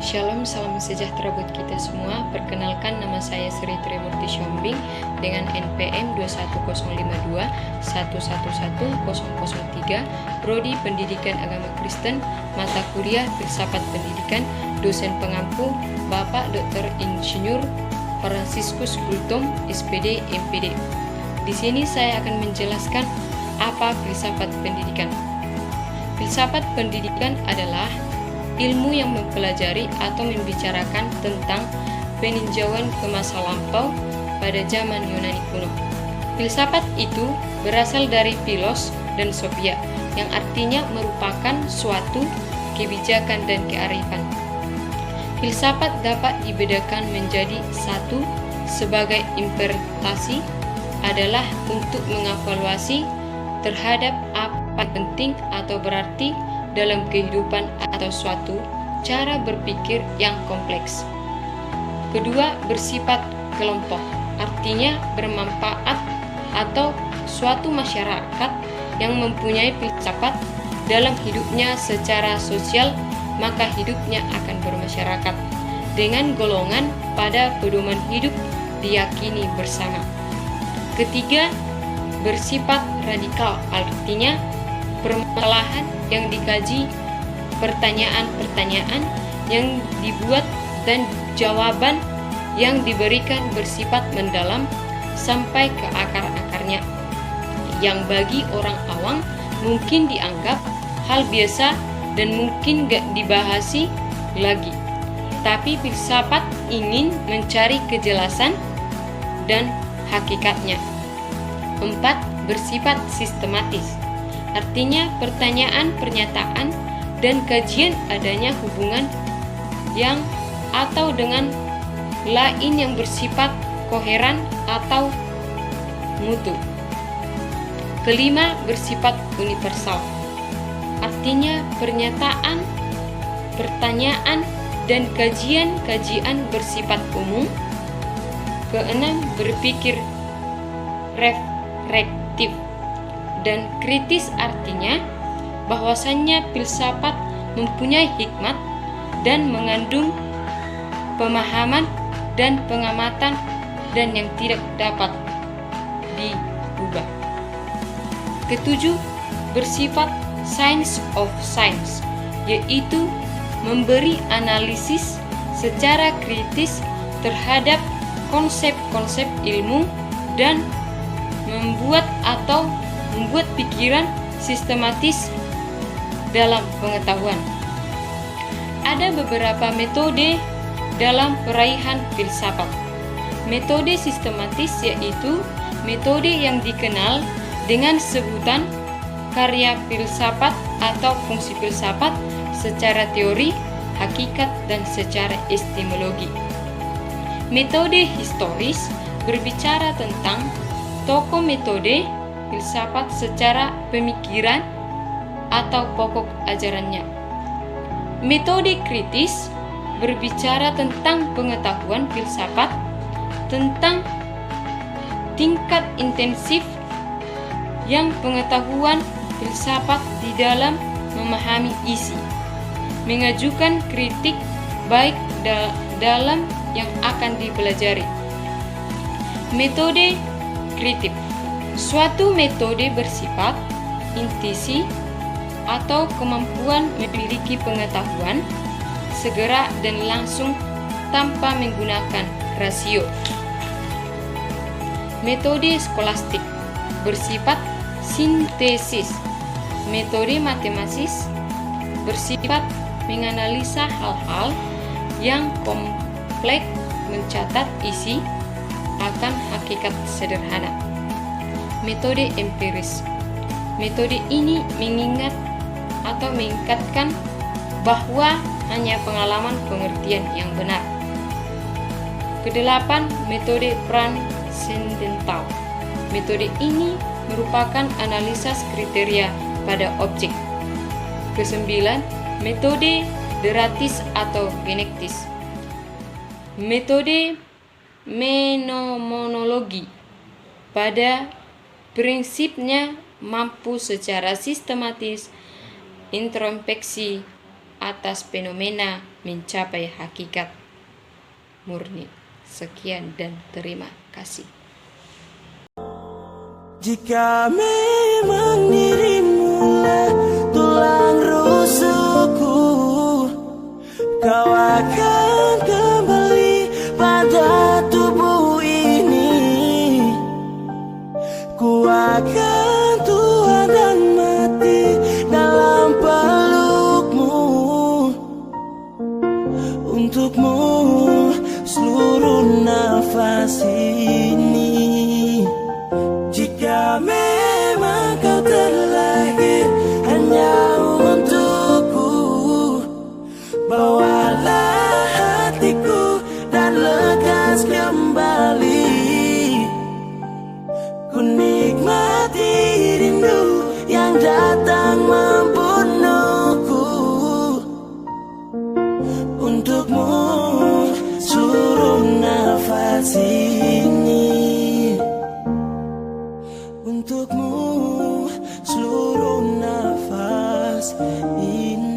Shalom, salam sejahtera buat kita semua. Perkenalkan, nama saya Sri Trimurti Siombing dengan NPM 21052 111003, Prodi Pendidikan Agama Kristen, mata kuliah Filsafat Pendidikan, dosen pengampu Bapak Dr. Insinyur Fransiskus Gultom, SPD, MPD. Di sini saya akan menjelaskan apa filsafat pendidikan. Filsafat pendidikan adalah ilmu yang mempelajari atau membicarakan tentang peninjauan ke masa lampau pada zaman Yunani kuno. Filsafat itu berasal dari philos dan sophia, yang artinya merupakan suatu kebijakan dan kearifan. Filsafat dapat dibedakan menjadi satu, sebagai interpretasi adalah untuk mengevaluasi terhadap apa penting atau berarti dalam kehidupan atau suatu cara berpikir yang kompleks. Kedua, bersifat kelompok, artinya bermanfaat atau suatu masyarakat yang mempunyai filsafat dalam hidupnya secara sosial, maka hidupnya akan bermasyarakat dengan golongan pada pedoman hidup diyakini bersama. Ketiga, bersifat radikal, artinya permasalahan yang dikaji, pertanyaan-pertanyaan yang dibuat, dan jawaban yang diberikan bersifat mendalam sampai ke akar-akarnya, yang bagi orang awam mungkin dianggap hal biasa dan mungkin gak dibahasi lagi. Tapi filsafat ingin mencari kejelasan dan hakikatnya. 4. Bersifat sistematis, artinya pertanyaan, pernyataan, dan kajian adanya hubungan yang atau dengan lain yang bersifat koheren atau mutu. Kelima, bersifat universal, artinya pernyataan, pertanyaan, dan kajian-kajian bersifat umum. Keenam, berpikir reflektif dan kritis, artinya bahwasannya filsafat mempunyai hikmat dan mengandung pemahaman dan pengamatan dan yang tidak dapat diubah. Ketujuh, bersifat science of science, yaitu memberi analisis secara kritis terhadap konsep-konsep ilmu dan membuat pikiran sistematis dalam pengetahuan. Ada beberapa metode dalam peraihan filsafat. Metode sistematis yaitu metode yang dikenal dengan sebutan karya filsafat atau fungsi filsafat secara teori, hakikat, dan secara epistemologi. Metode historis berbicara tentang tokoh metode filsafat secara pemikiran atau pokok ajarannya. Metode kritis berbicara tentang pengetahuan filsafat, tentang tingkat intensif yang pengetahuan filsafat di dalam memahami isi, mengajukan kritik baik dalam yang akan dipelajari. Metode kritik, suatu metode bersifat intuisi atau kemampuan memiliki pengetahuan segera dan langsung tanpa menggunakan rasio. Metode skolastik bersifat sintesis. Metode matematis bersifat menganalisa hal-hal yang kompleks, mencatat isi akan hakikat sederhana. Metode empiris, metode ini mengingatkan bahwa hanya pengalaman pengertian yang benar. Kedelapan, metode transendental. Metode ini merupakan analisis kriteria pada objek. Kesembilan, metode deratis atau genektis. Metode fenomenologi pada prinsipnya mampu secara sistematis introspeksi atas fenomena mencapai hakikat murni. Sekian dan terima kasih. Jika memang dirimulah tulang rusukku, kau akan kembali pada tubuh ini. Ku akan tua dan mati dalam pelukmu. Untukmu seluruh nafas ini. Jika memang kau terlahir hanya untukku, bawalah hatiku dan lekas kembali. Ku nikmati rindu yang datang membunuhku. Untukmu seluruh nafas ini. Untukmu seluruh nafas ini.